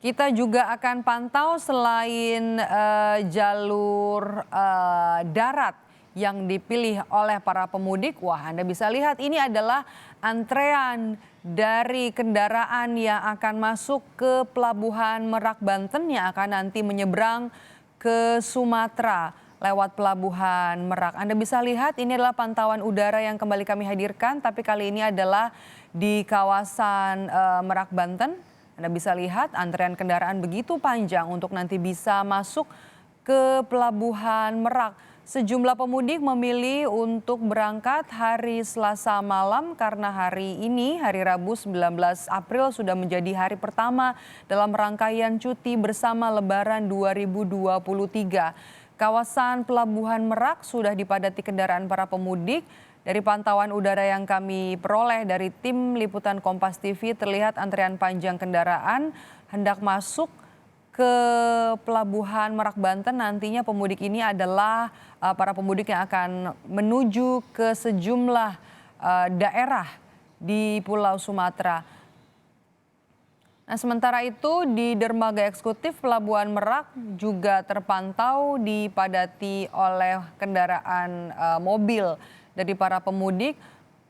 Kita juga akan pantau selain jalur darat yang dipilih oleh para pemudik. Wah, Anda bisa lihat ini adalah antrean dari kendaraan yang akan masuk ke Pelabuhan Merak Banten yang akan nanti menyeberang ke Sumatera lewat Pelabuhan Merak. Anda bisa lihat ini adalah pantauan udara yang kembali kami hadirkan, tapi kali ini adalah di kawasan Merak Banten. Anda bisa lihat antrean kendaraan begitu panjang untuk nanti bisa masuk ke Pelabuhan Merak. Sejumlah pemudik memilih untuk berangkat hari Selasa malam karena hari ini, hari Rabu 19 April sudah menjadi hari pertama dalam rangkaian cuti bersama Lebaran 2023. Kawasan Pelabuhan Merak sudah dipadati kendaraan para pemudik. Dari pantauan udara yang kami peroleh dari tim liputan Kompas TV terlihat antrean panjang kendaraan hendak masuk ke Pelabuhan Merak Banten. Nantinya pemudik ini adalah para pemudik yang akan menuju ke sejumlah daerah di Pulau Sumatera. Nah, sementara itu di dermaga eksekutif Pelabuhan Merak juga terpantau dipadati oleh kendaraan mobil dari para pemudik.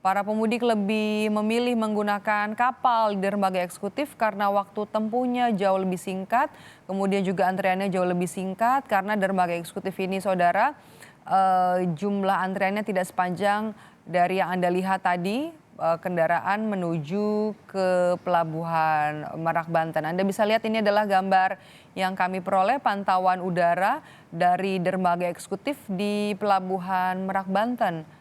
Para pemudik lebih memilih menggunakan kapal di dermaga eksekutif karena waktu tempuhnya jauh lebih singkat. Kemudian juga antreannya jauh lebih singkat karena dermaga eksekutif ini, saudara, jumlah antreannya tidak sepanjang dari yang Anda lihat tadi, kendaraan menuju ke Pelabuhan Merak Banten. Anda bisa lihat ini adalah gambar yang kami peroleh pantauan udara dari dermaga eksekutif di Pelabuhan Merak Banten.